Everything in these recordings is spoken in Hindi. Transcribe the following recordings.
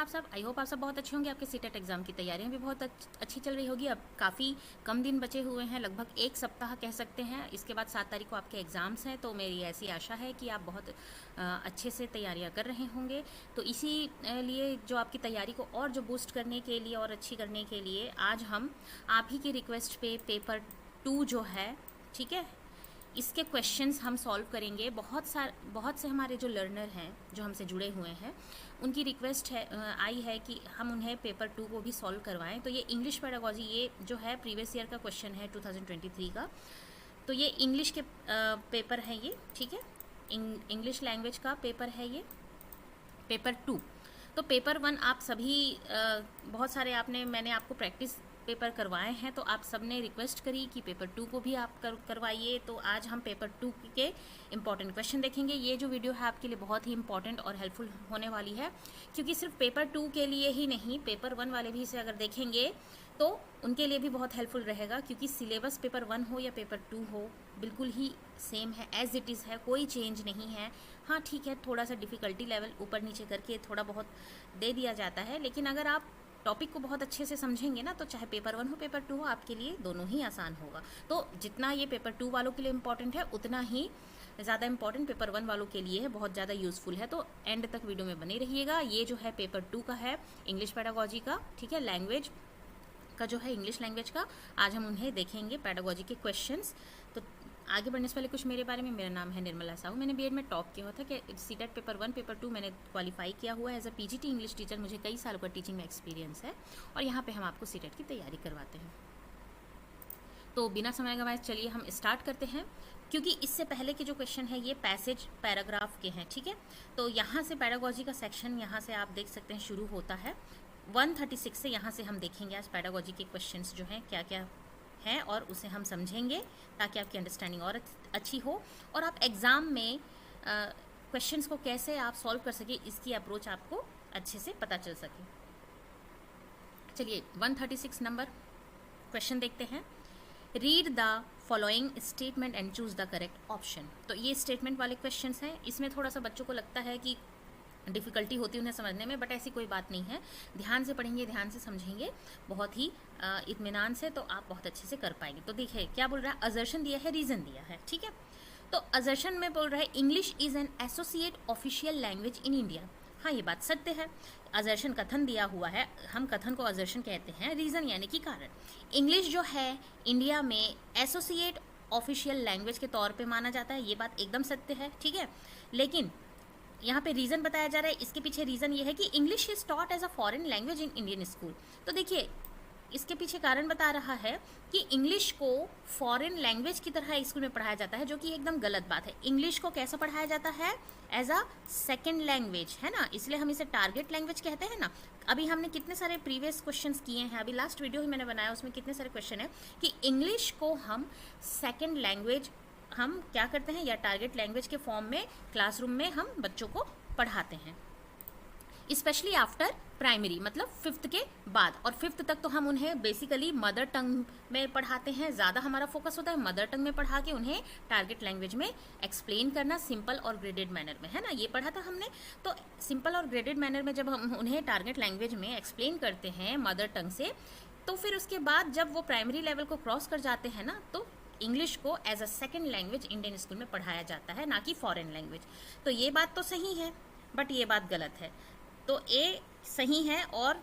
आप सब? आई होप आप सब बहुत अच्छे होंगे। आपके सीटेट एग्ज़ाम की तैयारियां भी बहुत अच्छी चल रही होगी। अब काफ़ी कम दिन बचे हुए हैं, लगभग एक सप्ताह कह सकते हैं। इसके बाद 7 तारीख को आपके एग्ज़ाम्स हैं, तो मेरी ऐसी आशा है कि आप बहुत अच्छे से तैयारियां कर रहे होंगे। तो इसी लिए जो आपकी तैयारी को और जो बूस्ट करने के लिए और अच्छी करने के लिए आज हम आप ही की रिक्वेस्ट पे पेपर 2 जो है, ठीक है, इसके क्वेश्चंस हम सॉल्व करेंगे। बहुत से हमारे जो लर्नर हैं जो हमसे जुड़े हुए हैं, उनकी रिक्वेस्ट है आई है कि हम उन्हें पेपर 2 को भी सॉल्व करवाएं। तो ये इंग्लिश पेडागोजी, ये जो है प्रीवियस ईयर का क्वेश्चन है 2023 का। तो ये इंग्लिश के पेपर है ये, ठीक है, इंग्लिश लैंग्वेज का पेपर है ये, पेपर 2। तो पेपर 1 आप सभी बहुत सारे मैंने आपको प्रैक्टिस पेपर करवाए हैं, तो आप सब ने रिक्वेस्ट करी कि पेपर 2 को भी आप करवाइए। तो आज हम पेपर 2 के इम्पॉर्टेंट क्वेश्चन देखेंगे। ये जो वीडियो है आपके लिए बहुत ही इंपॉर्टेंट और हेल्पफुल होने वाली है, क्योंकि सिर्फ पेपर 2 के लिए ही नहीं, पेपर 1 वाले भी इसे अगर देखेंगे तो उनके लिए भी बहुत हेल्पफुल रहेगा। क्योंकि सिलेबस पेपर 1 हो या पेपर 2 हो, बिल्कुल ही सेम है, एज इट इज़ है, कोई चेंज नहीं है। हाँ ठीक है, थोड़ा सा डिफ़िकल्टी लेवल ऊपर नीचे करके थोड़ा बहुत दे दिया जाता है, लेकिन अगर आप टॉपिक को बहुत अच्छे से समझेंगे ना, तो चाहे पेपर 1 हो पेपर 2 हो, आपके लिए दोनों ही आसान होगा। तो जितना ये पेपर 2 वालों के लिए इम्पॉर्टेंट है, उतना ही ज़्यादा इम्पॉर्टेंट पेपर 1 वालों के लिए है, बहुत ज़्यादा यूज़फुल है। तो एंड तक वीडियो में बने रहिएगा। ये जो है पेपर 2 का है, इंग्लिश पेडागोजी का, ठीक है, लैंग्वेज का जो है, इंग्लिश लैंग्वेज का। आज हम उन्हें देखेंगे, पेडागोजी के क्वेश्चंस। तो आगे बढ़ने से पहले कुछ मेरे बारे में। मेरा नाम है निर्मला साहू। मैंने बीएड में टॉप किया हुआ था कि सीटेट पेपर 1 पेपर 2 मैंने क्वालिफाई किया हुआ है as a PGT English teacher. मुझे कई सालों का टीचिंग में एक्सपीरियंस है और यहाँ पे हम आपको सीटेट की तैयारी करवाते हैं। तो बिना समय गंवाए चलिए हम स्टार्ट करते हैं, क्योंकि इससे पहले के जो क्वेश्चन है ये पैसेज पैराग्राफ के हैं, ठीक है। तो यहाँ से पेडागोजी का सेक्शन, यहाँ से आप देख सकते हैं, शुरू होता है 136 से। यहाँ से हम देखेंगे आज पेडागोजी के क्वेश्चंस जो हैं क्या क्या हैं, और उसे हम समझेंगे ताकि आपकी अंडरस्टैंडिंग और अच्छी हो और आप एग्ज़ाम में क्वेश्चंस को कैसे आप सॉल्व कर सके, इसकी अप्रोच आपको अच्छे से पता चल सके। चलिए 136 नंबर क्वेश्चन देखते हैं। Read the following statement and choose the correct option. तो ये स्टेटमेंट वाले क्वेश्चंस हैं। इसमें थोड़ा सा बच्चों को लगता है कि डिफ़िकल्टी होती है उन्हें समझने में, बट ऐसी कोई बात नहीं है। ध्यान से पढ़ेंगे, ध्यान से समझेंगे, बहुत ही इत्मीनान से, तो आप बहुत अच्छे से कर पाएंगे। तो देखिए क्या बोल रहा है, असर्शन दिया है, रीज़न दिया है, ठीक है। तो असर्शन में बोल रहा है English is an associate official language in India. हाँ, ये बात सत्य है। असर्शन कथन दिया हुआ है, हम कथन को असर्शन कहते हैं। रीज़न यानी कि कारण। इंग्लिश जो है इंडिया में एसोसिएट ऑफिशियल लैंग्वेज के तौर पे माना जाता है, ये बात एकदम सत्य है, ठीक है। लेकिन यहाँ पे रीज़न बताया जा रहा है, इसके पीछे रीज़न ये है कि English is taught as a foreign language in Indian school. तो देखिए इसके पीछे कारण बता रहा है कि इंग्लिश को फॉरेन लैंग्वेज की तरह स्कूल में पढ़ाया जाता है, जो कि एकदम गलत बात है। इंग्लिश को कैसा पढ़ाया जाता है, एज अ सेकेंड लैंग्वेज, है ना, इसलिए हम इसे टारगेट लैंग्वेज कहते हैं ना। अभी हमने कितने सारे प्रीवियस क्वेश्चंस किए हैं, अभी लास्ट वीडियो ही मैंने बनाया, उसमें कितने सारे क्वेश्चन है कि इंग्लिश को हम सेकेंड लैंग्वेज हम क्या करते हैं, या टारगेट लैंग्वेज के फॉर्म में क्लासरूम में हम बच्चों को पढ़ाते हैं, स्पेशली आफ्टर प्राइमरी, मतलब 5th के बाद। और 5th तक तो हम उन्हें बेसिकली मदर टंग में पढ़ाते हैं, ज़्यादा हमारा फोकस होता है मदर टंग में पढ़ा के उन्हें टारगेट लैंग्वेज में एक्सप्लेन करना, सिंपल और ग्रेडेड मैनर में, है ना, ये पढ़ा था हमने। तो सिंपल और ग्रेडेड मैनर में जब हम उन्हें टारगेट लैंग्वेज में एक्सप्लेन करते हैं मदर टंग से, तो फिर उसके बाद जब वो प्राइमरी लेवल को क्रॉस कर जाते हैं ना, तो इंग्लिश को as a second language Indian school में पढ़ाया जाता है, ना कि फॉरेन लैंग्वेज। तो ये बात तो सही है, बट ये बात गलत है। तो ए सही है और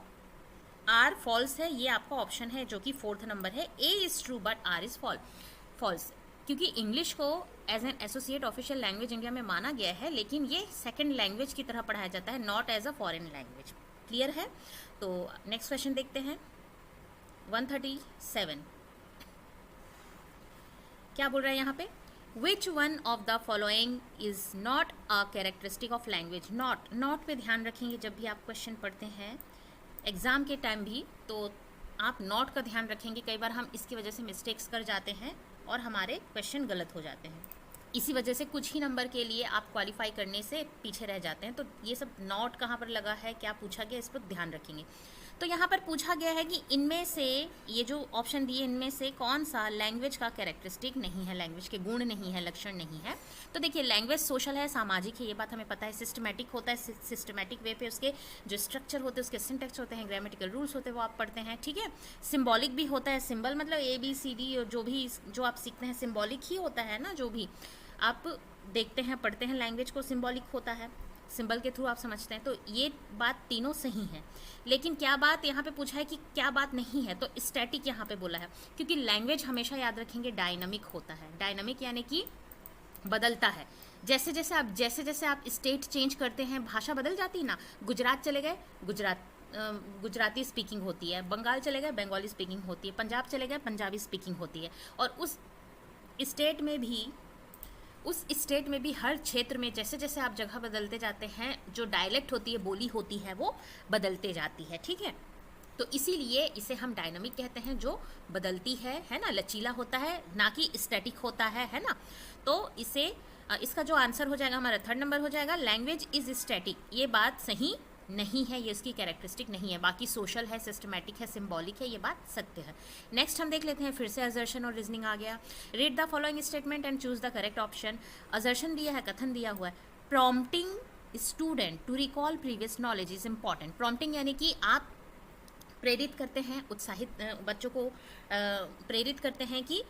आर फॉल्स है। ये आपका ऑप्शन है जो कि 4th नंबर है। A is true but R is false, क्योंकि इंग्लिश को as an associate official language India में माना गया है, लेकिन ये सेकेंड लैंग्वेज की तरह पढ़ाया जाता है, not as a foreign language. Clear है। तो नेक्स्ट क्वेश्चन देखते हैं 137। क्या बोल रहा है यहाँ पे, which one of the following is not a characteristic of language. Not पे ध्यान रखेंगे जब भी आप क्वेश्चन पढ़ते हैं एग्जाम के टाइम भी, तो आप नॉट का ध्यान रखेंगे। कई बार हम इसकी वजह से मिस्टेक्स कर जाते हैं और हमारे क्वेश्चन गलत हो जाते हैं। इसी वजह से कुछ ही नंबर के लिए आप क्वालिफाई करने से पीछे रह जाते हैं। तो ये सब नोट कहाँ पर लगा है, क्या पूछा गया, इस पर ध्यान रखेंगे। तो यहाँ पर पूछा गया है कि इनमें से, ये जो ऑप्शन दिए इनमें से कौन सा लैंग्वेज का कैरेक्टरिस्टिक नहीं है, लैंग्वेज के गुण नहीं है, लक्षण नहीं है। तो देखिए, लैंग्वेज सोशल है, सामाजिक है, ये बात हमें पता है। सिस्टमेटिक होता है, सिस्टमेटिक वे पे उसके जो स्ट्रक्चर होते हैं, उसके सिंटेक्स होते हैं, ग्रामेटिकल रूल्स होते हैं, वो आप पढ़ते हैं, ठीक है। सिम्बॉलिक भी होता है, सिंबल मतलब ABCD जो आप सीखते हैं सिम्बॉलिक ही होता है ना, जो भी आप देखते हैं पढ़ते हैं लैंग्वेज को सिम्बॉलिक होता है, सिंबल के थ्रू आप समझते हैं। तो ये बात तीनों सही है, लेकिन क्या बात यहाँ पे पूछा है कि क्या बात नहीं है, तो स्टैटिक यहाँ पे बोला है, क्योंकि लैंग्वेज हमेशा याद रखेंगे डायनामिक होता है। डायनामिक यानी कि बदलता है, जैसे जैसे आप स्टेट चेंज करते हैं भाषा बदल जाती है ना। गुजरात चले गए, गुजराती स्पीकिंग होती है, बंगाल चले गए बंगाली स्पीकिंग होती है, पंजाब चले गए पंजाबी स्पीकिंग होती है। और उस स्टेट में भी हर क्षेत्र में जैसे जैसे आप जगह बदलते जाते हैं, जो डायलेक्ट होती है, बोली होती है, वो बदलते जाती है, ठीक है। तो इसीलिए इसे हम डायनामिक कहते हैं, जो बदलती है ना, लचीला होता है, ना कि स्टैटिक होता है ना। तो इसका जो आंसर हो जाएगा हमारा 3rd नंबर हो जाएगा, लैंग्वेज इज स्टैटिक। ये बात सही नहीं है, ये इसकी कैरेक्टरिस्टिक नहीं है। बाकी सोशल है, सिस्टमैटिक है, सिंबॉलिक है, ये बात सत्य है। नेक्स्ट हम देख लेते हैं, फिर से असर्शन और रीजनिंग आ गया। Read the following statement and choose the correct option. Assertion दिया है, कथन दिया हुआ है, prompting student to recall previous knowledge is important. Prompting यानी कि आप प्रेरित करते हैं, उत्साहित बच्चों को प्रेरित करते हैं कि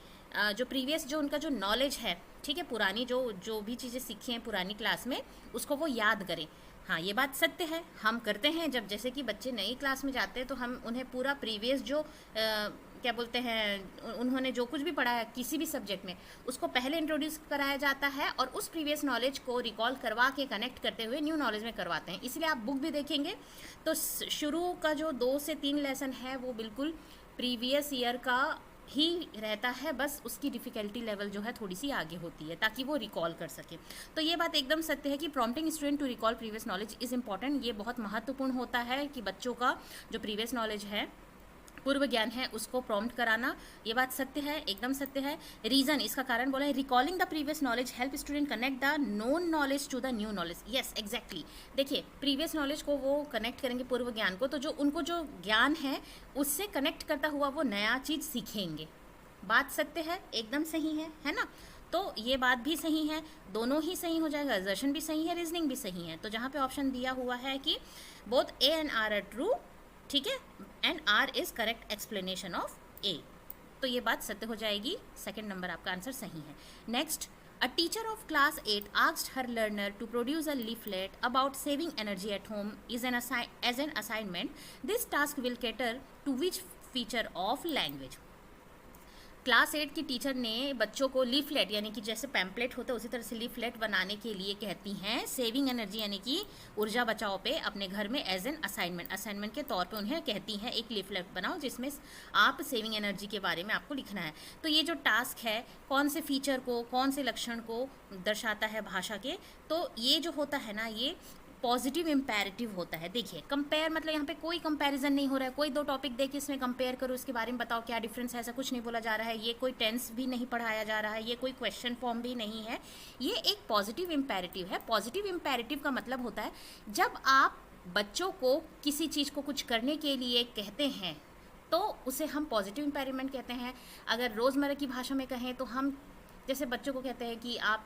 जो प्रीवियस जो उनका जो नॉलेज है, ठीक है, पुरानी जो भी चीज़ें सीखी हैं पुरानी क्लास में, उसको वो याद करें। हाँ, ये बात सत्य है, हम करते हैं। जब जैसे कि बच्चे नई क्लास में जाते हैं तो हम उन्हें पूरा प्रीवियस जो क्या बोलते हैं, उन्होंने जो कुछ भी पढ़ा है किसी भी सब्जेक्ट में, उसको पहले इंट्रोड्यूस कराया जाता है और उस प्रीवियस नॉलेज को रिकॉल करवा के कनेक्ट करते हुए न्यू नॉलेज में करवाते हैं। इसलिए आप बुक भी देखेंगे तो शुरू का जो 2 से 3 लेसन है वो बिल्कुल प्रीवियस ईयर का ही रहता है, बस उसकी डिफ़िकल्टी लेवल जो है थोड़ी सी आगे होती है ताकि वो रिकॉल कर सके। तो ये बात एकदम सत्य है कि prompting student to recall previous knowledge is important. ये बहुत महत्वपूर्ण होता है कि बच्चों का जो प्रीवियस नॉलेज है, पूर्व ज्ञान है, उसको प्रॉम्प्ट कराना। ये बात सत्य है, एकदम सत्य है। रीज़न, इसका कारण बोला है, recalling the previous knowledge help student connect the known knowledge to the new knowledge. Yes, exactly. देखिए, प्रीवियस नॉलेज को वो कनेक्ट करेंगे पूर्व ज्ञान को, तो जो उनको जो ज्ञान है उससे कनेक्ट करता हुआ वो नया चीज़ सीखेंगे। बात सत्य है, एकदम सही है ना। तो ये बात भी सही है, दोनों ही सही हो जाएगा, असर्शन भी सही है, रीजनिंग भी सही है। तो जहाँ पे ऑप्शन दिया हुआ है कि both A and R are true, ठीक है, and R is correct explanation of A, तो ये बात सत्य हो जाएगी। 2nd नंबर आपका आंसर सही है। Next, a teacher of class 8 asked her learner to produce a leaflet about saving energy at home as an assignment. This task will cater to which feature of language? Class 8 की टीचर ने बच्चों को लीफलेट यानी कि जैसे पैम्पलेट होता है उसी तरह से लीफलेट बनाने के लिए कहती हैं सेविंग एनर्जी यानी कि ऊर्जा बचाओ पे अपने घर में एज एन असाइनमेंट के तौर पे उन्हें कहती हैं एक लीफलेट बनाओ जिसमें आप सेविंग एनर्जी के बारे में आपको लिखना है। तो ये जो टास्क है कौन से फीचर को, कौन से लक्षण को दर्शाता है भाषा के, तो ये जो होता है ना ये पॉजिटिव इम्पेरेटिव होता है। देखिए, कंपेयर मतलब यहाँ पे कोई कंपैरिजन नहीं हो रहा है, कोई 2 टॉपिक दे के इसमें कंपेयर करो, इसके बारे में बताओ क्या डिफरेंस है, ऐसा कुछ नहीं बोला जा रहा है। ये कोई टेंस भी नहीं पढ़ाया जा रहा है, ये कोई क्वेश्चन फॉर्म भी नहीं है, ये एक पॉजिटिव इम्पेरेटिव है। पॉजिटिव इम्पेरेटिव का मतलब होता है जब आप बच्चों को किसी चीज़ को कुछ करने के लिए कहते हैं तो उसे हम पॉजिटिव इम्पेरिमेंट कहते हैं। अगर रोज़मर्रा की भाषा में कहें तो हम जैसे बच्चों को कहते हैं कि आप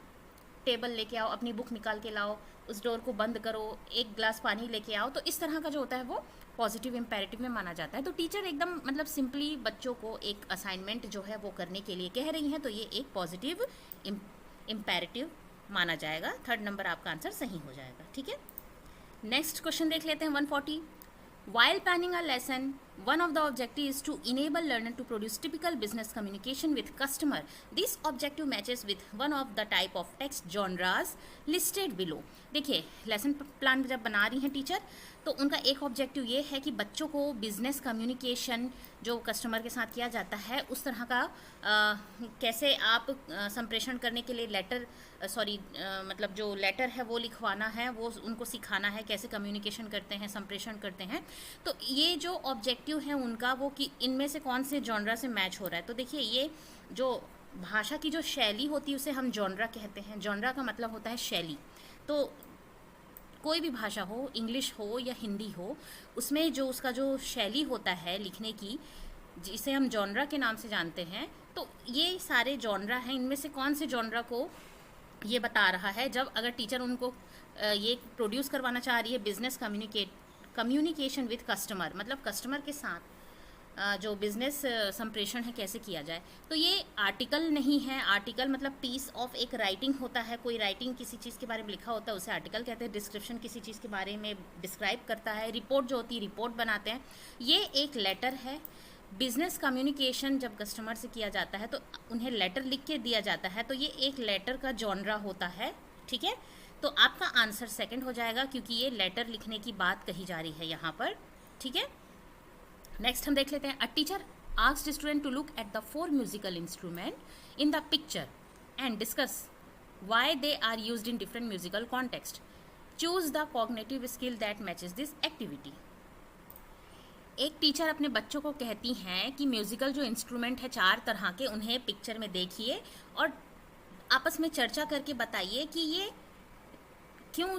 टेबल लेके आओ, अपनी बुक निकाल के लाओ, उस डोर को बंद करो, एक ग्लास पानी लेके आओ, तो इस तरह का जो होता है वो पॉजिटिव इम्पेरेटिव में माना जाता है। तो टीचर एकदम मतलब सिंपली बच्चों को एक असाइनमेंट जो है वो करने के लिए कह रही हैं, तो ये एक पॉजिटिव इम्पेरेटिव माना जाएगा। 3rd नंबर आपका आंसर सही हो जाएगा, ठीक है। नेक्स्ट क्वेश्चन देख लेते हैं 140। While planning a lesson, one of the objectives is to enable learner to produce typical business communication with customer. This objective matches with one of the type of text genres listed below. देखिए, लेसन प्लान जब बना रही हैं टीचर तो उनका एक ऑब्जेक्टिव ये है कि बच्चों को बिजनेस कम्युनिकेशन जो कस्टमर के साथ किया जाता है उस तरह का कैसे आप संप्रेषण करने के लिए मतलब जो लेटर है वो लिखवाना है, वो उनको सिखाना है कैसे कम्युनिकेशन करते हैं, संप्रेषण करते हैं। तो ये जो ऑब्जेक्टिव है उनका वो कि इनमें से कौन से जॉनरा से मैच हो रहा है। तो देखिए, ये जो भाषा की जो शैली होती है उसे हम जॉनरा कहते हैं। जॉनरा का मतलब होता है शैली। तो कोई भी भाषा हो, इंग्लिश हो या हिंदी हो, उसमें जो उसका जो शैली होता है लिखने की, जिसे हम जॉनरा के नाम से जानते हैं, तो ये सारे जॉनरा हैं। इनमें से कौन से जॉनरा को ये बता रहा है, जब अगर टीचर उनको ये प्रोड्यूस करवाना चाह रही है, बिजनेस कम्युनिकेशन विद कस्टमर, मतलब कस्टमर के साथ जो बिजनेस संप्रेषण है कैसे किया जाए, तो ये आर्टिकल नहीं है। आर्टिकल मतलब पीस ऑफ एक राइटिंग होता है, कोई राइटिंग किसी चीज़ के बारे में लिखा होता है उसे आर्टिकल कहते हैं। डिस्क्रिप्शन किसी चीज़ के बारे में डिस्क्राइब करता है। रिपोर्ट जो होती है, रिपोर्ट बनाते हैं, ये एक लेटर है। बिजनेस कम्युनिकेशन जब कस्टमर से किया जाता है तो उन्हें लेटर लिख के दिया जाता है, तो ये एक लेटर का जॉनरा होता है। ठीक है, तो आपका आंसर सेकंड हो जाएगा, क्योंकि ये लेटर लिखने की बात कही जा रही है यहाँ पर। ठीक है, नेक्स्ट हम देख लेते हैं। A teacher asked student to look at the 4 musical instrument in the picture and discuss why they are used in different musical context. Choose the cognitive skill that matches this activity. एक टीचर अपने बच्चों को कहती हैं कि म्यूजिकल जो इंस्ट्रूमेंट है 4 तरह के, उन्हें पिक्चर में देखिए और आपस में चर्चा करके बताइए कि ये क्यों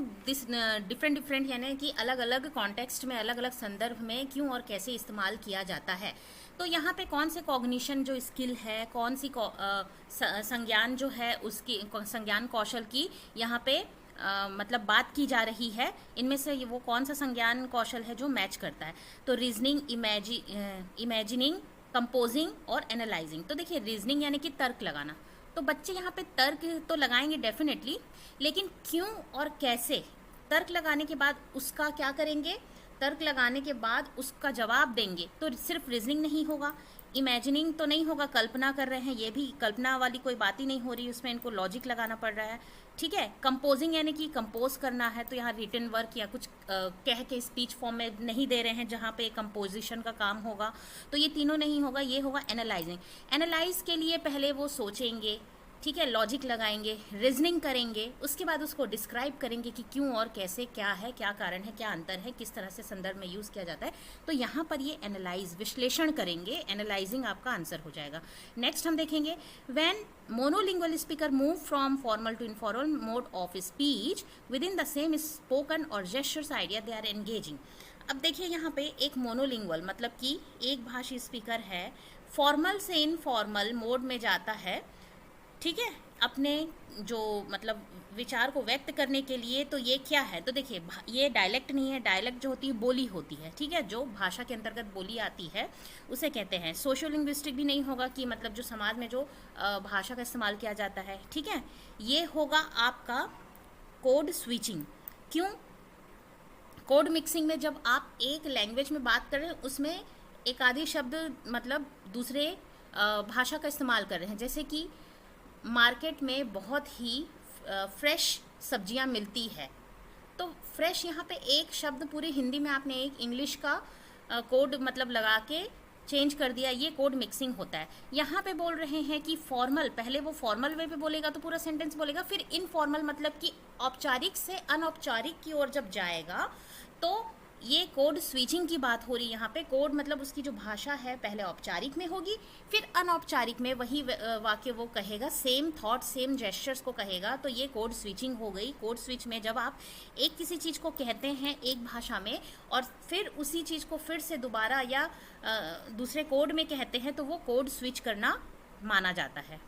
डिफरेंट यानी कि अलग अलग कॉन्टेक्स्ट में, अलग अलग संदर्भ में क्यों और कैसे इस्तेमाल किया जाता है। तो यहाँ पे कौन से कॉग्निशन जो स्किल है, कौन सी संज्ञान जो है उसकी, संज्ञान कौशल की यहाँ पे मतलब बात की जा रही है, इनमें से वो कौन सा संज्ञान कौशल है जो मैच करता है। तो रीजनिंग, इमेजिनिंग, कंपोजिंग और एनालाइजिंग। तो देखिए, रीजनिंग यानी कि तर्क लगाना, तो बच्चे यहाँ पे तर्क तो लगाएंगे डेफिनेटली, लेकिन क्यों और कैसे, तर्क लगाने के बाद उसका क्या करेंगे, तर्क लगाने के बाद उसका जवाब देंगे। तो सिर्फ रीजनिंग नहीं होगा, इमेजिनिंग तो नहीं होगा, कल्पना कर रहे हैं, ये भी कल्पना वाली कोई बात ही नहीं हो रही, उसमें इनको लॉजिक लगाना पड़ रहा है। ठीक है, कंपोजिंग यानी कि कंपोज करना है, तो यहाँ रिटन वर्क या कुछ कह के स्पीच फॉर्म में नहीं दे रहे हैं जहाँ पे कंपोजिशन का काम होगा, तो ये तीनों नहीं होगा। ये होगा एनालाइजिंग। एनालाइज के लिए पहले वो सोचेंगे, ठीक है, लॉजिक लगाएंगे, रीजनिंग करेंगे, उसके बाद उसको डिस्क्राइब करेंगे कि क्यों और कैसे, क्या है, क्या कारण है, क्या अंतर है, किस तरह से संदर्भ में यूज़ किया जाता है। तो यहाँ पर ये एनालाइज, विश्लेषण करेंगे, एनालाइजिंग आपका आंसर हो जाएगा। नेक्स्ट हम देखेंगे, when monolingual speaker move from formal to informal mode of speech within the same spoken और gestures idea they are engaging. अब देखिए यहाँ पे एक मोनोलिंगुअल मतलब कि एक भाषी स्पीकर है, फॉर्मल से इनफॉर्मल मोड में जाता है, ठीक है, अपने जो मतलब विचार को व्यक्त करने के लिए। तो ये क्या है, तो देखिए ये डायलेक्ट नहीं है, डायलेक्ट जो होती है बोली होती है, ठीक है, जो भाषा के अंतर्गत बोली आती है उसे कहते हैं। सोशो लिंग्विस्टिक भी नहीं होगा कि मतलब जो समाज में जो भाषा का इस्तेमाल किया जाता है, ठीक है, ये होगा आपका कोड स्विचिंग। क्यों, कोड मिक्सिंग में जब आप एक लैंग्वेज में बात कर रहे हैं उसमें एक आधी शब्द मतलब दूसरे भाषा का इस्तेमाल कर रहे हैं, जैसे कि मार्केट में बहुत ही फ्रेश सब्जियां मिलती है, तो फ्रेश यहाँ पे एक शब्द पूरी हिंदी में आपने एक इंग्लिश का कोड मतलब लगा के चेंज कर दिया, ये कोड मिक्सिंग होता है। यहाँ पे बोल रहे हैं कि फॉर्मल, पहले वो फॉर्मल वे पे बोलेगा तो पूरा सेंटेंस बोलेगा, फिर इनफॉर्मल मतलब कि औपचारिक से अनौपचारिक की ओर जब जाएगा, तो ये कोड स्विचिंग की बात हो रही है यहाँ पे। कोड मतलब उसकी जो भाषा है पहले औपचारिक में होगी, फिर अनौपचारिक में वही वाक्य वो कहेगा, सेम थॉट सेम जेस्चर्स को कहेगा, तो ये कोड स्विचिंग हो गई। कोड स्विच में जब आप एक किसी चीज़ को कहते हैं एक भाषा में और फिर उसी चीज़ को फिर से दोबारा या दूसरे कोड में कहते हैं, तो वो कोड स्विच करना माना जाता है।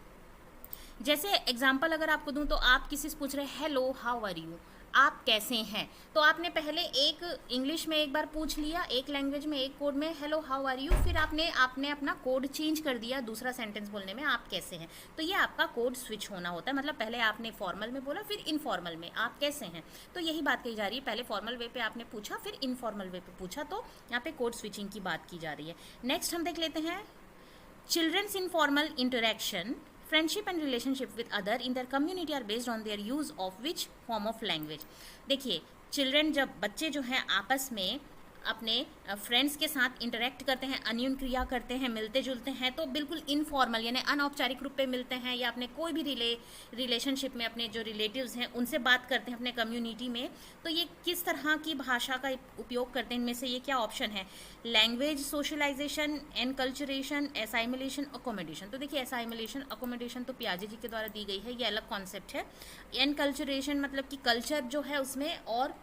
जैसे एग्जाम्पल अगर आपको दूं, तो आप किसी से पूछ रहे हैं हेलो हाउ आर यू, आप कैसे हैं, तो आपने पहले एक इंग्लिश में एक बार पूछ लिया, एक लैंग्वेज में एक कोड में हेलो हाउ आर यू, फिर आपने अपना कोड चेंज कर दिया दूसरा सेंटेंस बोलने में, आप कैसे हैं, तो ये आपका कोड स्विच होना होता है। मतलब पहले आपने फॉर्मल में बोला, फिर इनफॉर्मल में आप कैसे हैं, तो यही बात कही जा रही है। पहले फॉर्मल वे पे आपने पूछा, फिर इनफॉर्मल वे पे पूछा, तो यहाँ पे कोड स्विचिंग की बात की जा रही है। नेक्स्ट हम देख लेते हैं, childrens informal interaction, friendship and relationship with other in their community are based on their use of which form of language. देखिए चिल्ड्रन, जब बच्चे जो हैं आपस में अपने फ्रेंड्स के साथ इंटरेक्ट करते हैं, अन्योन क्रिया करते हैं, मिलते जुलते हैं, तो बिल्कुल इनफॉर्मल यानी अनौपचारिक रूप पे मिलते हैं, या अपने कोई भी रिलेशनशिप में अपने जो रिलेटिव्स हैं उनसे बात करते हैं अपने कम्युनिटी में, तो ये किस तरह की भाषा का उपयोग करते हैं, इनमें से ये क्या ऑप्शन है? Language socialization, enculturation, assimilation, accommodation. तो देखिए असाइमिलेशन अकोमोडेशन तो पियाजे जी के द्वारा दी गई है, ये अलग कॉन्सेप्ट है। एनकल्चरेशन मतलब कि कल्चर जो है उसमें और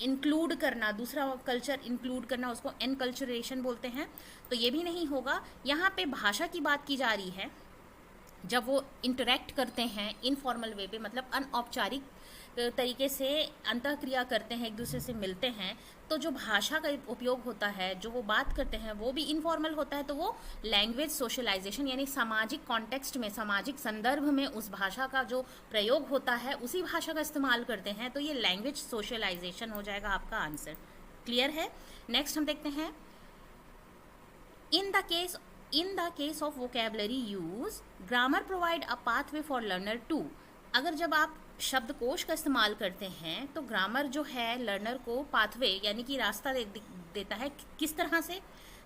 इंक्लूड करना, दूसरा कल्चर इंक्लूड करना, उसको एनकल्चरेशन बोलते हैं, तो ये भी नहीं होगा। यहाँ पे भाषा की बात की जा रही है जब वो इंटरेक्ट करते हैं इनफॉर्मल वे पे, मतलब अनौपचारिक तरीके से अंतःक्रिया करते हैं, एक दूसरे से मिलते हैं, तो जो भाषा का उपयोग होता है, जो वो बात करते हैं वो भी इनफॉर्मल होता है, तो वो लैंग्वेज सोशलाइजेशन यानी सामाजिक कॉन्टेक्स्ट में, सामाजिक संदर्भ में उस भाषा का जो प्रयोग होता है उसी भाषा का इस्तेमाल करते हैं, तो ये लैंग्वेज सोशलाइजेशन हो जाएगा आपका आंसर। क्लियर है? नेक्स्ट हम देखते हैं, in the case of vocabulary use, grammar provide a pathway for learner to। अगर जब आप शब्दकोश का इस्तेमाल करते हैं तो ग्रामर जो है लर्नर को पाथवे यानी कि रास्ता देता है। किस तरह से?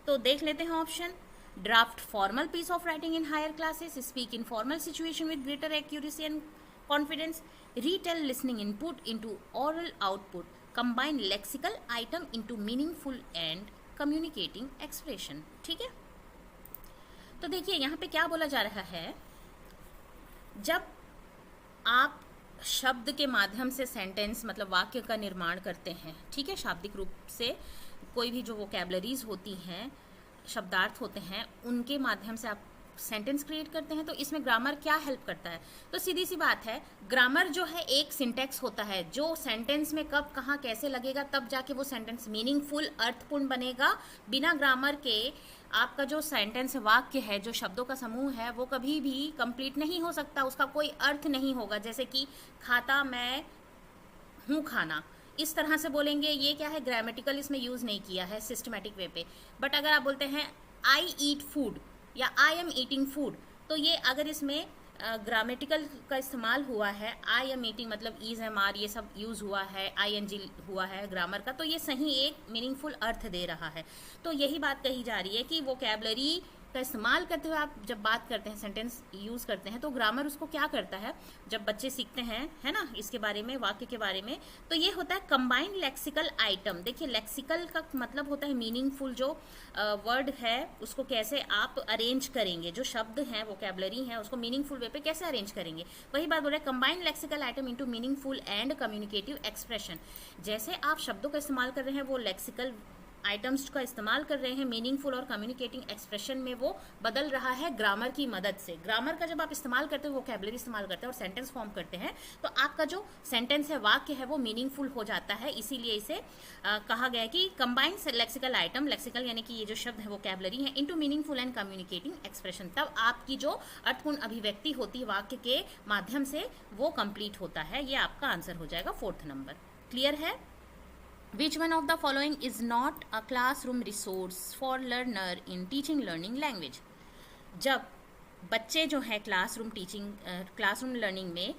तो देख लेते हैं option. Draft formal piece of writing in higher classes, speak in formal situation with greater accuracy and confidence, retell listening input into oral output, combine lexical item into meaningful and communicating expression. ठीक है, तो देखिए यहाँ पे क्या बोला जा रहा है, जब आप शब्द के माध्यम से सेंटेंस मतलब वाक्य का निर्माण करते हैं, ठीक है, शाब्दिक रूप से कोई भी जो वोकैबुलरीज होती हैं, शब्दार्थ होते हैं, उनके माध्यम से आप सेंटेंस क्रिएट करते हैं, तो इसमें ग्रामर क्या हेल्प करता है? तो सीधी सी बात है, ग्रामर जो है एक सिंटेक्स होता है जो सेंटेंस में कब कहाँ कैसे लगेगा, तब जाके वो सेंटेंस मीनिंगफुल अर्थपूर्ण बनेगा। बिना ग्रामर के आपका जो सेंटेंस वाक्य है, जो शब्दों का समूह है, वो कभी भी कंप्लीट नहीं हो सकता, उसका कोई अर्थ नहीं होगा। जैसे कि खाता मैं हूँ खाना, इस तरह से बोलेंगे, ये क्या है, ग्रामेटिकल इसमें यूज़ नहीं किया है सिस्टमेटिक वे पे। बट अगर आप बोलते हैं आई ईट फूड या आई एम ईटिंग फूड, तो ये अगर इसमें ग्रामेटिकल का इस्तेमाल हुआ है, आई एम ईटिंग मतलब ईज एम आर ये सब यूज़ हुआ है, आई एन जी हुआ है ग्रामर का, तो ये सही एक मीनिंगफुल अर्थ दे रहा है। तो यही बात कही जा रही है कि वोकैबुलरी का इस्तेमाल करते हुए आप जब बात करते हैं, सेंटेंस यूज़ करते हैं, तो ग्रामर उसको क्या करता है, जब बच्चे सीखते हैं, है ना, इसके बारे में, वाक्य के बारे में, तो ये होता है कंबाइंड लेक्सिकल आइटम। देखिए लेक्सिकल का मतलब होता है मीनिंगफुल, जो वर्ड है उसको कैसे आप अरेंज करेंगे, जो शब्द हैं वोकैबुलरी हैं उसको मीनिंगफुल वे पे कैसे अरेंज करेंगे। वही बात बोल रहे हैं, combined lexical item into meaningful and communicative expression. जैसे आप शब्दों का इस्तेमाल कर रहे हैं, वो लेक्सिकल आइटम्स का इस्तेमाल कर रहे हैं, मीनिंगफुल और कम्युनिकेटिंग एक्सप्रेशन में वो बदल रहा है ग्रामर की मदद से। ग्रामर का जब आप इस्तेमाल करते हो, वोकैबुलरी इस्तेमाल करते हैं और सेंटेंस फॉर्म करते हैं, तो आपका जो सेंटेंस है, वाक्य है, वो मीनिंगफुल हो जाता है। इसीलिए इसे कहा गया है कि कंबाइंड लेक्सिकल आइटम, लेक्सिकल यानी कि ये जो शब्द है वोकैबुलरी है, into meaningful and communicating expression, तब आपकी जो अर्थपूर्ण अभिव्यक्ति होती है वाक्य के माध्यम से, वो कंप्लीट होता है। ये आपका आंसर हो जाएगा 4th नंबर। क्लियर है? Which one of the following is not a classroom resource for learner in teaching learning language? जब बच्चे जो है क्लासरूम लर्निंग में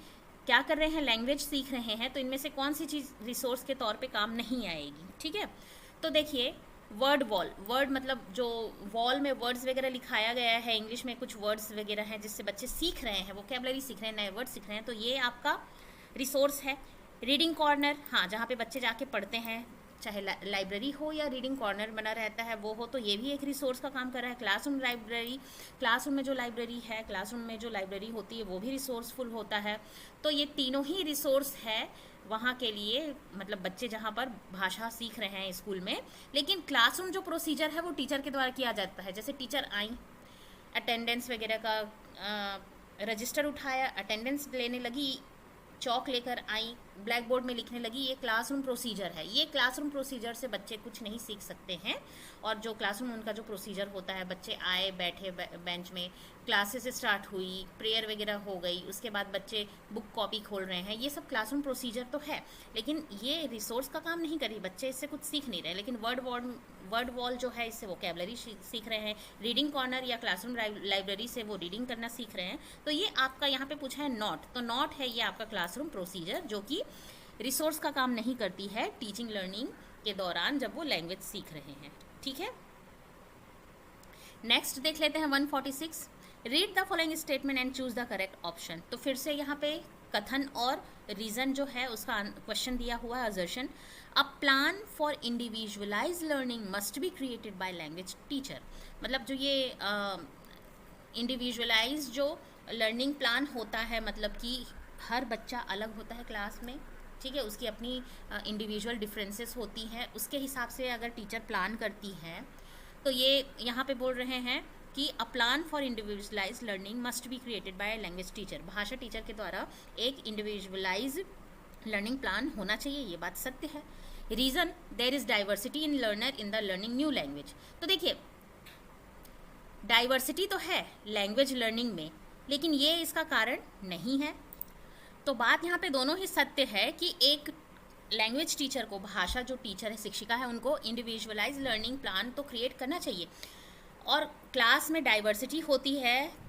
क्या कर रहे हैं, लैंग्वेज सीख रहे हैं, तो इनमें से कौन सी चीज़ रिसोर्स के तौर पे काम नहीं आएगी? ठीक है, तो देखिए वर्ड वॉल, वर्ड मतलब जो वॉल में वर्ड्स वगैरह लिखाया गया है, इंग्लिश में कुछ वर्ड्स वगैरह हैं जिससे बच्चे सीख रहे हैं, वोकैबुलरी सीख रहे हैं, नए वर्ड सीख रहे हैं, तो ये आपका रिसोर्स है। रीडिंग कॉर्नर, हाँ, जहाँ पे बच्चे जाके पढ़ते हैं, चाहे लाइब्रेरी हो या रीडिंग कॉर्नर बना रहता है वो हो, तो ये भी एक रिसोर्स का काम कर रहा है। क्लासरूम लाइब्रेरी, क्लासरूम में जो लाइब्रेरी है, क्लासरूम में जो लाइब्रेरी होती है वो भी रिसोर्सफुल होता है। तो ये तीनों ही रिसोर्स है वहाँ के लिए, मतलब बच्चे जहाँ पर भाषा सीख रहे हैं स्कूल में। लेकिन क्लासरूम जो प्रोसीजर है वो टीचर के द्वारा किया जाता है। जैसे टीचर आई, अटेंडेंस वगैरह का रजिस्टर उठाया, अटेंडेंस लेने लगी, चौक लेकर आई, ब्लैक बोर्ड में लिखने लगी, ये क्लासरूम प्रोसीजर है। ये क्लासरूम प्रोसीजर से बच्चे कुछ नहीं सीख सकते हैं। और जो क्लासरूम उनका जो प्रोसीजर होता है, बच्चे आए, बैठे बेंच में, क्लासेस स्टार्ट हुई, प्रेयर वगैरह हो गई, उसके बाद बच्चे बुक कॉपी खोल रहे हैं, ये सब क्लासरूम प्रोसीजर तो है, लेकिन ये रिसोर्स का काम नहीं कर रही, बच्चे इससे कुछ सीख नहीं रहे। लेकिन वर्ड वॉल जो है, इससे वोकैबुलरी सीख रहे हैं। रीडिंग कॉर्नर या क्लासरूम लाइब्रेरी से वो रीडिंग करना सीख रहे हैं। तो ये आपका यहाँ पे पूछा है नॉट, तो नॉट है ये आपका क्लासरूम प्रोसीजर, जो कि रिसोर्स का काम नहीं करती है टीचिंग लर्निंग के दौरान जब वो लैंग्वेज सीख रहे हैं। ठीक है, नेक्स्ट देख लेते हैं 146। Read the following statement and choose the correct option. तो फिर से यहाँ पे कथन और रीजन जो है उसका क्वेश्चन दिया हुआ है, assertion. A plan for individualise learning must be created by language teacher. मतलब जो ये इंडिविजुअलाइज जो लर्निंग प्लान होता है, मतलब कि हर बच्चा अलग होता है क्लास में, ठीक है, उसकी अपनी इंडिविजुअल डिफरेंसेस होती हैं, उसके हिसाब से अगर टीचर प्लान करती है तो ये यहाँ पे बोल रहे हैं कि a plan for individualise learning must be created by language teacher. भाषा टीचर के द्वारा एक इंडिविजुअलाइज लर्निंग प्लान होना चाहिए, ये बात सत्य है। Reason, there is diversity in learner in the learning new language. तो देखिए, डाइवर्सिटी तो है लैंग्वेज लर्निंग में, लेकिन ये इसका कारण नहीं है। तो बात यहाँ पे दोनों ही सत्य है कि एक लैंग्वेज टीचर को, भाषा जो टीचर है, शिक्षिका है, उनको इंडिविजुअलाइज लर्निंग प्लान तो क्रिएट करना चाहिए। और क्लास में डाइवर्सिटी होती है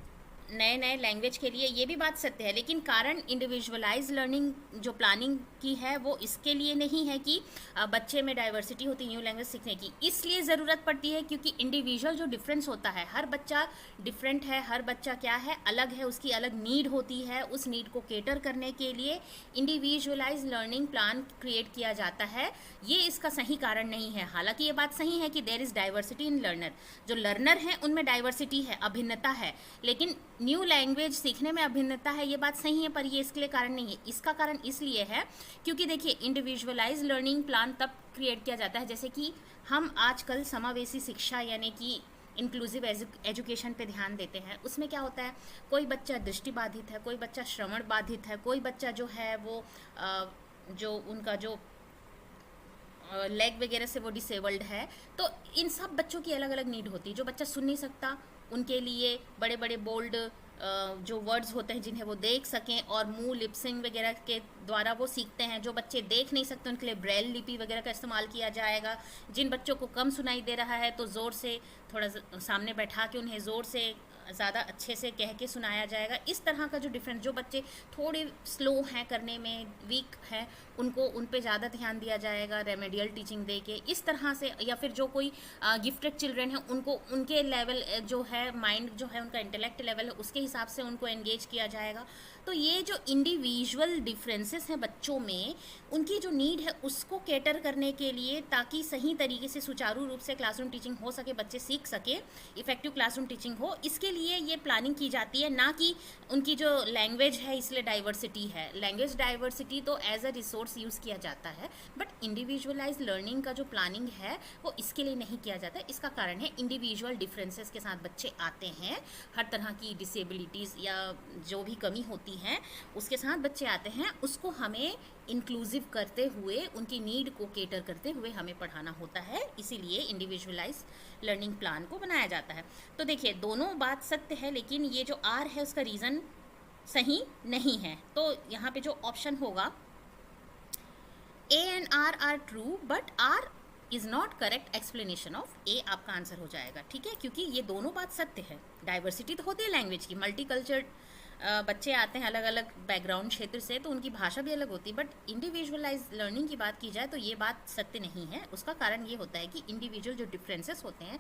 नए नए लैंग्वेज के लिए, ये भी बात सत्य है, लेकिन कारण इंडिविजुअलाइज लर्निंग जो प्लानिंग की है वो इसके लिए नहीं है कि बच्चे में डाइवर्सिटी होती है न्यू लैंग्वेज सीखने की। इसलिए ज़रूरत पड़ती है क्योंकि इंडिविजुअल जो डिफरेंस होता है, हर बच्चा डिफरेंट है, हर बच्चा क्या है, अलग है, उसकी अलग नीड होती है। उस नीड को केटर करने के लिए इंडिविजुअलाइज लर्निंग प्लान क्रिएट किया जाता है। ये इसका सही कारण नहीं है। हालांकि ये बात सही है कि there is diversity in learner, जो लर्नर हैं उनमें डाइवर्सिटी है, अभिन्नता है, लेकिन न्यू लैंग्वेज सीखने में अभिन्नता है, ये बात सही है, पर ये इसके लिए कारण नहीं है। इसका कारण इसलिए है क्योंकि देखिए, इंडिविजुअलाइज लर्निंग प्लान तब क्रिएट किया जाता है जैसे कि हम आजकल समावेशी शिक्षा यानी कि इंक्लूसिव एजुकेशन पे ध्यान देते हैं। उसमें क्या होता है, कोई बच्चा दृष्टिबाधित है, कोई बच्चा श्रवण बाधित है, कोई बच्चा जो है वो जो उनका जो लेग वगैरह से वो डिसेबल्ड है। तो इन सब बच्चों की अलग अलग नीड होती है। जो बच्चा सुन नहीं सकता उनके लिए बड़े बड़े बोल्ड जो वर्ड्स होते हैं जिन्हें वो देख सकें और मुंह लिपसिंग वगैरह के द्वारा वो सीखते हैं। जो बच्चे देख नहीं सकते उनके लिए ब्रेल लिपि वगैरह का इस्तेमाल किया जाएगा। जिन बच्चों को कम सुनाई दे रहा है तो ज़ोर से थोड़ा सामने बैठा के उन्हें ज़ोर से ज़्यादा अच्छे से कह के सुनाया जाएगा। इस तरह का जो डिफरेंस, जो बच्चे थोड़े स्लो हैं करने में, वीक हैं, उनको उन पे ज़्यादा ध्यान दिया जाएगा रेमेडियल टीचिंग दे के, इस तरह से। या फिर जो कोई गिफ्टेड चिल्ड्रन है उनको उनके लेवल जो है, माइंड जो है उनका, इंटेलेक्ट लेवल है, उसके हिसाब से उनको एंगेज किया जाएगा। तो ये जो इंडिविजुअल डिफरेंसेस हैं बच्चों में, उनकी जो नीड है उसको कैटर करने के लिए, ताकि सही तरीके से सुचारू रूप से क्लासरूम टीचिंग हो सके, बच्चे सीख सके, इफेक्टिव क्लासरूम टीचिंग हो, इसके लिए ये प्लानिंग की जाती है। ना कि उनकी जो लैंग्वेज है इसलिए डाइवर्सिटी है। लैंग्वेज डाइवर्सिटी तो एज अ रिसोर्स यूज़ किया जाता है, बट इंडिविजुअलाइज लर्निंग का जो प्लानिंग है वो इसके लिए नहीं किया जाता है। इसका कारण है इंडिविजुअल डिफरेंसेस के साथ बच्चे आते हैं, हर तरह की डिसेबिलिटीज़ या जो भी कमी होती हैं उसके साथ बच्चे आते हैं। उसको हमें इंक्लूसिव करते हुए, उनकी नीड को केटर करते हुए हमें पढ़ाना होता है, इसीलिए इंडिविजुअलाइज लर्निंग प्लान को बनाया जाता है। तो देखिए, दोनों बात सत्य है, लेकिन ये जो आर है उसका रीज़न सही नहीं है। तो यहाँ पे जो ऑप्शन होगा, A and R are true but R is not correct explanation of A, आपका आंसर हो जाएगा। ठीक है, क्योंकि ये दोनों बात सत्य है। डाइवर्सिटी तो होती है लैंग्वेज की, मल्टीकल्चर बच्चे आते हैं अलग अलग बैकग्राउंड क्षेत्र से, तो उनकी भाषा भी अलग होती है, बट इंडिविजुअलाइज लर्निंग की बात की जाए तो ये बात सत्य नहीं है। उसका कारण ये होता है कि इंडिविजुअल जो डिफरेंसेस होते हैं,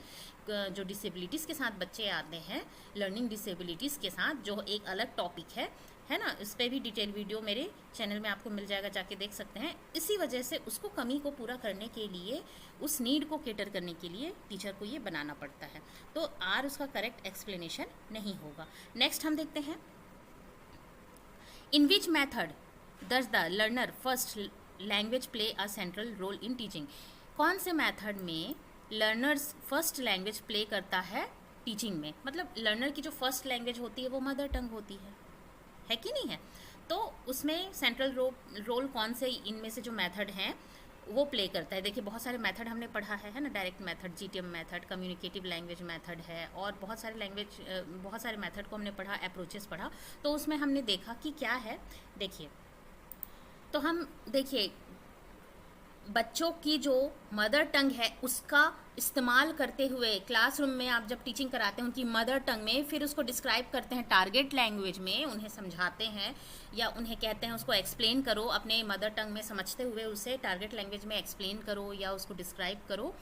जो डिसेबिलिटीज़ के साथ बच्चे आते हैं, लर्निंग डिसेबिलिटीज़ के साथ, जो एक अलग टॉपिक है ना, इस पर भी डिटेल वीडियो मेरे चैनल में आपको मिल जाएगा, जाके देख सकते हैं। इसी वजह से उसको कमी को पूरा करने के लिए, उस नीड को केटर करने के लिए टीचर को ये बनाना पड़ता है। तो आर उसका करेक्ट एक्सप्लेनेशन नहीं होगा। नेक्स्ट हम देखते हैं, in which method does the learner first language play a central role in teaching. कौन से मैथड में लर्नर्स फर्स्ट लैंग्वेज प्ले करता है टीचिंग में। मतलब लर्नर की जो फर्स्ट लैंग्वेज होती है वो मदर टंग होती है कि नहीं है। तो उसमें सेंट्रल रोल कौन से इनमें से जो मेथड हैं वो प्ले करता है। देखिए, बहुत सारे मेथड हमने पढ़ा है ना, direct method, GTM method, communicative language method है, और बहुत सारे मेथड को हमने पढ़ा, अप्रोचेस पढ़ा। तो उसमें हमने देखा कि क्या है। देखिए, तो हम देखिए बच्चों की जो मदर टंग है उसका इस्तेमाल करते हुए क्लासरूम में आप जब टीचिंग कराते हैं उनकी मदर टंग में, फिर उसको डिस्क्राइब करते हैं टारगेट लैंग्वेज में, उन्हें समझाते हैं या उन्हें कहते हैं उसको एक्सप्लेन करो अपने मदर टंग में समझते हुए, उसे टारगेट लैंग्वेज में एक्सप्लेन करो या उसको डिस्क्राइब करो।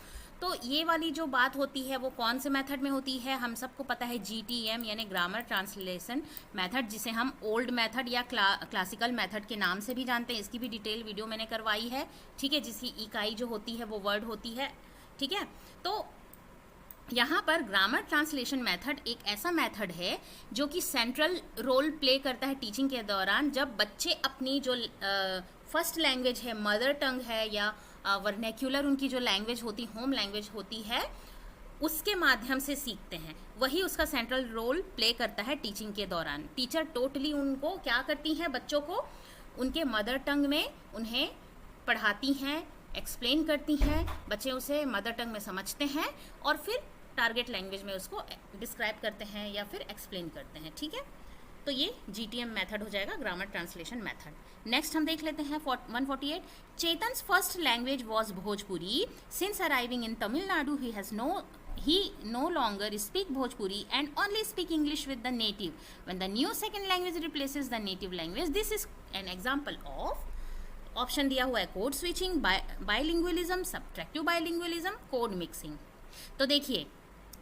तो ये वाली जो बात होती है वो कौन से मेथड में होती है? हम सबको पता है GTM यानी ग्रामर ट्रांसलेशन मेथड, जिसे हम ओल्ड मेथड या क्लासिकल मेथड के नाम से भी जानते हैं। इसकी भी डिटेल वीडियो मैंने करवाई है, ठीक है, जिसकी इकाई जो होती है वो वर्ड होती है, ठीक है। तो यहाँ पर ग्रामर ट्रांसलेशन मेथड एक ऐसा मेथड है जो कि सेंट्रल रोल प्ले करता है टीचिंग के दौरान, जब बच्चे अपनी जो फर्स्ट लैंग्वेज है, मदर टंग है या वर्नैक्युलर उनकी जो लैंग्वेज होती, होम लैंग्वेज होती है, उसके माध्यम से सीखते हैं। वही उसका सेंट्रल रोल प्ले करता है टीचिंग के दौरान। टीचर टोटली उनको क्या करती हैं, बच्चों को उनके मदर टंग में उन्हें पढ़ाती हैं, एक्सप्लेन करती हैं, बच्चे उसे मदर टंग में समझते हैं और फिर टारगेट लैंग्वेज में उसको डिस्क्राइब करते हैं या फिर एक्सप्लेन करते हैं, ठीक है। तो ये GTM मेथड हो जाएगा, ग्रामर ट्रांसलेशन मेथड। नेक्स्ट हम देख लेते हैं 148। चेतन्स first language was Bhojpuri. Since arriving in Tamil Nadu he no longer speak Bhojpuri and only speak English with the native. When the new second language replaces the native language, this is an example of option दिया हुआ है code switching, bilingualism, subtractive bilingualism, code mixing. तो देखिए,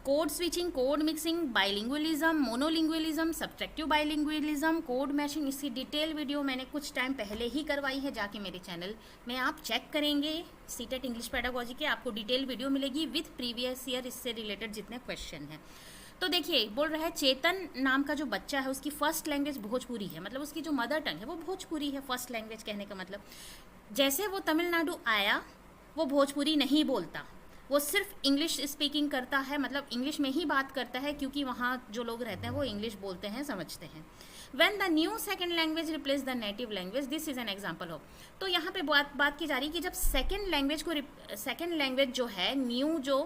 code switching, code mixing, bilingualism, monolingualism, subtractive bilingualism, code meshing, इसकी डिटेल वीडियो मैंने कुछ टाइम पहले ही करवाई है, जाके मेरे चैनल में आप चेक करेंगे। सीटेट इंग्लिश पेडागोजी के आपको डिटेल वीडियो मिलेगी विथ प्रीवियस ईयर इससे रिलेटेड जितने क्वेश्चन हैं। तो देखिए, बोल रहा है चेतन नाम का जो बच्चा है उसकी फर्स्ट लैंग्वेज भोजपुरी है, मतलब उसकी जो मदर टंग है वो भोजपुरी है। फर्स्ट लैंग्वेज कहने का मतलब, जैसे वो तमिलनाडु आया वो भोजपुरी नहीं बोलता, वो सिर्फ इंग्लिश स्पीकिंग करता है, मतलब इंग्लिश में ही बात करता है, क्योंकि वहाँ जो लोग रहते हैं वो इंग्लिश बोलते हैं, समझते हैं। When the new second language replace the native language, this is an example of। तो यहाँ पे बात की जा रही है कि जब सेकेंड लैंग्वेज जो है, न्यू जो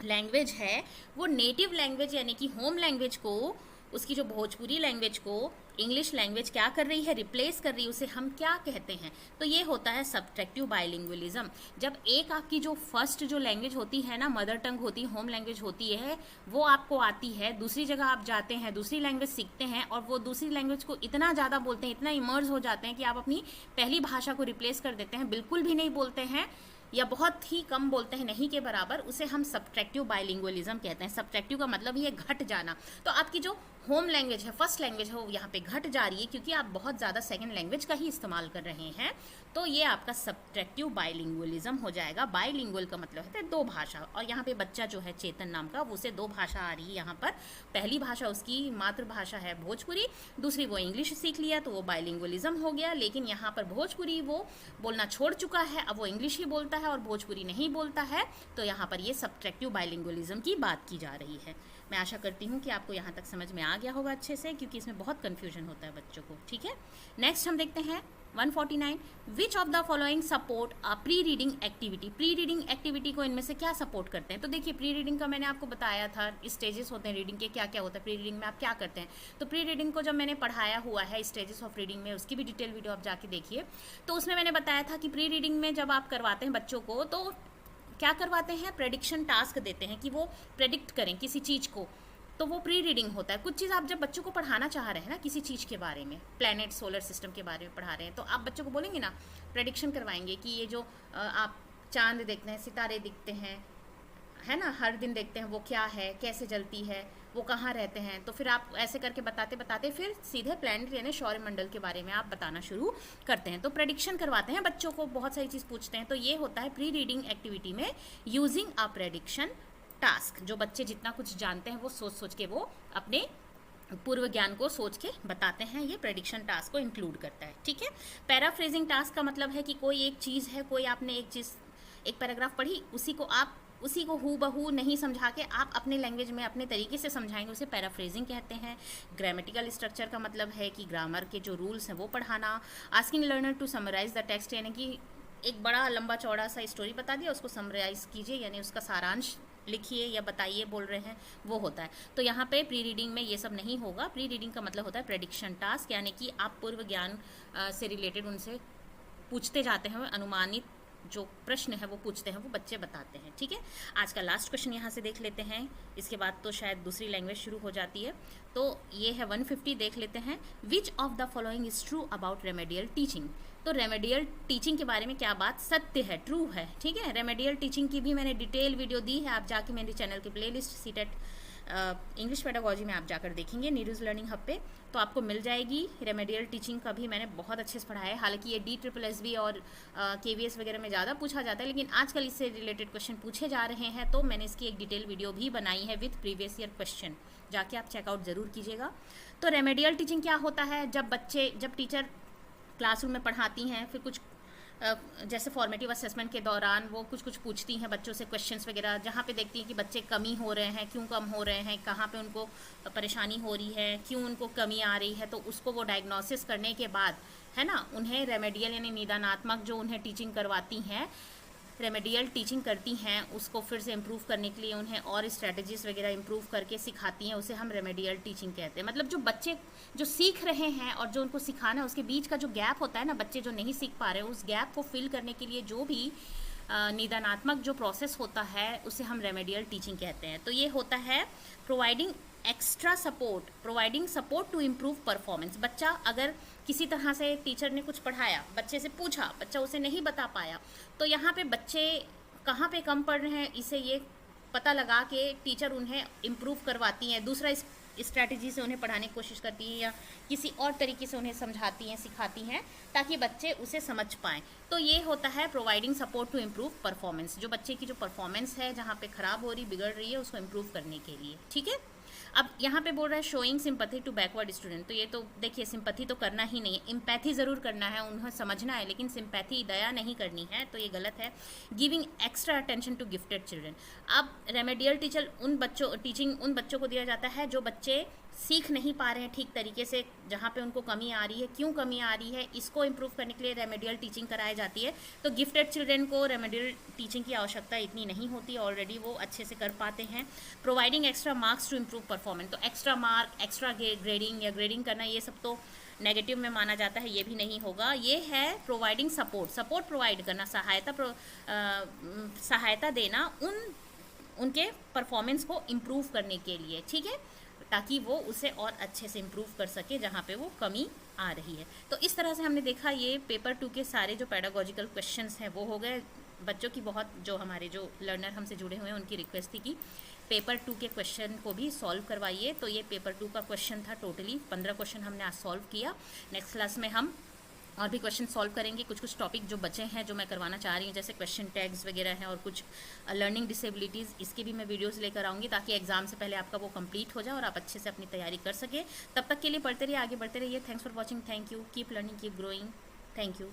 लैंग्वेज है, वो नेटिव लैंग्वेज यानी कि होम लैंग्वेज को, उसकी जो भोजपुरी लैंग्वेज को इंग्लिश लैंग्वेज क्या कर रही है, रिप्लेस कर रही है, उसे हम क्या कहते हैं? तो ये होता है सब्ट्रैक्टिव बाइलिंगुअलिज्म। जब एक आपकी जो फर्स्ट जो लैंग्वेज होती है ना, मदर टंग होती है, होम लैंग्वेज होती है, वो आपको आती है, दूसरी जगह आप जाते हैं, दूसरी लैंग्वेज सीखते हैं और वो दूसरी लैंग्वेज को इतना ज़्यादा बोलते हैं, इतना इमर्ज हो जाते हैं कि आप अपनी पहली भाषा को रिप्लेस कर देते हैं, बिल्कुल भी नहीं बोलते हैं या बहुत ही कम बोलते हैं, नहीं के बराबर, उसे हम सब्ट्रैक्टिव बाइलिंगुअलिज्म कहते हैं। सब्ट्रैक्टिव का मतलब ही है घट जाना। तो आपकी जो होम लैंग्वेज है, फर्स्ट लैंग्वेज है, वो यहाँ पे घट जा रही है क्योंकि आप बहुत ज़्यादा सेकंड लैंग्वेज का ही इस्तेमाल कर रहे हैं। तो ये आपका सब्ट्रैक्टिव बाइलिंगुअलिज्म हो जाएगा। बाइलिंगुअल का मतलब है दो भाषा, और यहाँ पे बच्चा जो है चेतन नाम का, उसे दो भाषा आ रही है यहाँ पर। पहली भाषा उसकी मातृभाषा है भोजपुरी, दूसरी वो इंग्लिश सीख लिया तो वो बाइलिंगुअलिज्म हो गया। लेकिन यहाँ पर भोजपुरी वो बोलना छोड़ चुका है, अब वो इंग्लिश ही बोलता है और भोजपुरी नहीं बोलता है। तो यहाँ पर ये सब्ट्रैक्टिव बाइलिंगुअलिज्म की बात की जा रही है। मैं आशा करती हूँ कि आपको यहाँ तक समझ में आ गया होगा अच्छे से, क्योंकि इसमें बहुत कन्फ्यूजन होता है बच्चों को, ठीक है। नेक्स्ट हम देखते हैं 149। Which of the following support a pre reading activity. Pre reading activity को इनमें से क्या सपोर्ट करते हैं? तो देखिए, प्री रीडिंग का मैंने आपको बताया था, स्टेजेस होते हैं रीडिंग के, क्या क्या होता है प्री रीडिंग में, आप क्या करते हैं। तो प्री रीडिंग को जब मैंने पढ़ाया हुआ है स्टेजेस ऑफ रीडिंग में, उसकी भी डिटेल वीडियो आप जाके देखिए। तो उसमें मैंने बताया था कि प्री रीडिंग में जब आप करवाते हैं बच्चों को, तो क्या करवाते हैं, प्रेडिक्शन टास्क देते हैं कि वो प्रेडिक्ट करें किसी चीज़ को। तो वो प्री रीडिंग होता है। कुछ चीज़ आप जब बच्चों को पढ़ाना चाह रहे हैं ना, किसी चीज़ के बारे में, प्लैनेट सोलर सिस्टम के बारे में पढ़ा रहे हैं, तो आप बच्चों को बोलेंगे ना, प्रेडिक्शन करवाएंगे कि ये जो आप चांद देखते हैं, सितारे दिखते हैं, है ना, हर दिन देखते हैं, वो क्या है, कैसे जलती है, वो कहाँ रहते हैं। तो फिर आप ऐसे करके बताते बताते फिर सीधे प्लैनेट यानी सौरमंडल के बारे में आप बताना शुरू करते हैं। तो प्रेडिक्शन करवाते हैं बच्चों को, बहुत सारी चीज़ पूछते हैं। तो ये होता है प्री रीडिंग एक्टिविटी में यूजिंग अ प्रेडिक्शन टास्क। जो बच्चे जितना कुछ जानते हैं वो सोच सोच के वो अपने पूर्व ज्ञान को सोच के बताते हैं, ये प्रेडिक्शन टास्क को इंक्लूड करता है, ठीक है। पैराफ्रेजिंग टास्क का मतलब है कि कोई एक चीज़ है, कोई आपने एक चीज़, एक पैराग्राफ पढ़ी, उसी को हूबहू नहीं समझा के आप अपने लैंग्वेज में अपने तरीके से समझाएंगे, उसे पैराफ्रेजिंग कहते हैं। ग्रामेटिकल स्ट्रक्चर का मतलब है कि ग्रामर के जो रूल्स हैं वो पढ़ाना। Asking learner to summarise the text, यानी कि एक बड़ा लंबा चौड़ा सा स्टोरी बता दिया, उसको समराइज कीजिए, यानी उसका सारांश लिखिए या बताइए, बोल रहे हैं, वो होता है। तो यहाँ पे प्री रीडिंग में ये सब नहीं होगा। प्री रीडिंग का मतलब होता है प्रेडिक्शन टास्क, यानी कि आप पूर्व ज्ञान से रिलेटेड उनसे पूछते जाते हैं, अनुमानित जो प्रश्न है वो पूछते हैं वो बच्चे बताते हैं। ठीक है, आज का लास्ट क्वेश्चन यहाँ से देख लेते हैं, इसके बाद तो शायद दूसरी लैंग्वेज शुरू हो जाती है। तो ये है 150, देख लेते हैं। Which of the following is true about remedial teaching. तो रेमेडियल टीचिंग के बारे में क्या बात सत्य है, ट्रू है। ठीक है, रेमेडियल टीचिंग की भी मैंने डिटेल वीडियो दी है, आप जाके मेरे चैनल की प्लेलिस्ट सीटेट इंग्लिश पेडागोजी में आप जाकर देखेंगे नीरूज लर्निंग हब पे, तो आपको मिल जाएगी। रेमेडियल टीचिंग का भी मैंने बहुत अच्छे से पढ़ाया है, हालांकि ये DSSS और KVS वगैरह में ज़्यादा पूछा जाता है, लेकिन आजकल इससे रिलेटेड क्वेश्चन पूछे जा रहे हैं, तो मैंने इसकी एक डिटेल वीडियो भी बनाई है विथ प्रीवियस ईयर क्वेश्चन, जाके आप चेकआउट ज़रूर कीजिएगा। तो रेमेडियल टीचिंग क्या होता है, जब टीचर क्लासरूम में पढ़ाती हैं, फिर कुछ जैसे फॉर्मेटिव असेसमेंट के दौरान वो कुछ पूछती हैं बच्चों से क्वेश्चंस वगैरह, जहाँ पे देखती हैं कि बच्चे कमी हो रहे हैं, क्यों कम हो रहे हैं, कहाँ पे उनको परेशानी हो रही है, क्यों उनको कमी आ रही है, तो उसको वो डायग्नोसिस करने के बाद है ना, उन्हें रेमेडियल यानी निदानात्मक जो उन्हें टीचिंग करवाती हैं, रेमेडियल टीचिंग करती हैं, उसको फिर से इम्प्रूव करने के लिए उन्हें और स्ट्रेटजीज वगैरह इम्प्रूव करके सिखाती हैं, उसे हम रेमेडियल टीचिंग कहते हैं। मतलब जो बच्चे जो सीख रहे हैं और जो उनको सिखाना है, उसके बीच का जो गैप होता है ना, बच्चे जो नहीं सीख पा रहे हैं, उस गैप को फिल करने के लिए जो भी निदानात्मक जो प्रोसेस होता है, उसे हम रेमेडियल टीचिंग कहते हैं। तो ये होता है providing support to improve performance. बच्चा अगर किसी तरह से टीचर ने कुछ पढ़ाया, बच्चे से पूछा, बच्चा उसे नहीं बता पाया, तो यहाँ पे बच्चे कहाँ पे कम पढ़ रहे हैं, इसे ये पता लगा के टीचर उन्हें इम्प्रूव करवाती हैं, दूसरा स्ट्रैटेजी से उन्हें पढ़ाने की कोशिश करती हैं, या किसी और तरीके से उन्हें समझाती हैं, सिखाती हैं, ताकि बच्चे उसे समझ पाएँ। तो ये होता है providing support to improve performance, जो बच्चे की जो परफॉर्मेंस है, जहाँ पे ख़राब हो रही, बिगड़ रही है, उसको इम्प्रूव करने के लिए। ठीक है, अब यहाँ पे बोल रहा है showing sympathy to backward student. तो ये तो देखिए, सिंपैथी तो करना ही नहीं है, एम्पैथी ज़रूर करना है, उन्हें समझना है, लेकिन सिंपैथी, दया नहीं करनी है, तो ये गलत है। Giving extra attention to gifted children. अब रेमेडियल टीचिंग उन बच्चों को दिया जाता है जो बच्चे सीख नहीं पा रहे हैं ठीक तरीके से, जहाँ पे उनको कमी आ रही है, क्यों कमी आ रही है, इसको इम्प्रूव करने के लिए रेमेडियल टीचिंग कराई जाती है। तो गिफ्टेड चिल्ड्रन को रेमेडियल टीचिंग की आवश्यकता इतनी नहीं होती, ऑलरेडी वो अच्छे से कर पाते हैं। Providing extra marks to improve performance. तो एक्स्ट्रा मार्क, एक्स्ट्रा ग्रेडिंग या ग्रेडिंग करना, ये सब तो नेगेटिव में माना जाता है, ये भी नहीं होगा। ये है प्रोवाइडिंग सपोर्ट प्रोवाइड करना, सहायता देना उनके परफॉर्मेंस को इम्प्रूव करने के लिए। ठीक है, ताकि वो उसे और अच्छे से इम्प्रूव कर सके जहाँ पे वो कमी आ रही है। तो इस तरह से हमने देखा, ये पेपर 2 के सारे जो पेडागोजिकल क्वेश्चंस हैं वो हो गए। बच्चों की बहुत, जो हमारे जो लर्नर हमसे जुड़े हुए हैं, उनकी रिक्वेस्ट थी कि पेपर 2 के क्वेश्चन को भी सॉल्व करवाइए। तो ये पेपर 2 का क्वेश्चन था, टोटली 15 क्वेश्चन हमने आज सॉल्व किया। नेक्स्ट क्लास में हम और भी क्वेश्चन सॉल्व करेंगे। कुछ टॉपिक जो बचे हैं, जो मैं करवाना चाह रही हूँ, जैसे क्वेश्चन टैग्स वगैरह हैं, और कुछ लर्निंग डिसेबिलिटीज़, इसके भी मैं वीडियोस लेकर आऊँगी, ताकि एग्जाम से पहले आपका वो कंप्लीट हो जाए और आप अच्छे से अपनी तैयारी कर सके। तब तक के लिए पढ़ते रहिए, आगे बढ़ते रहिए। Thanks for watching, thank you, keep learning, keep growing, thank you.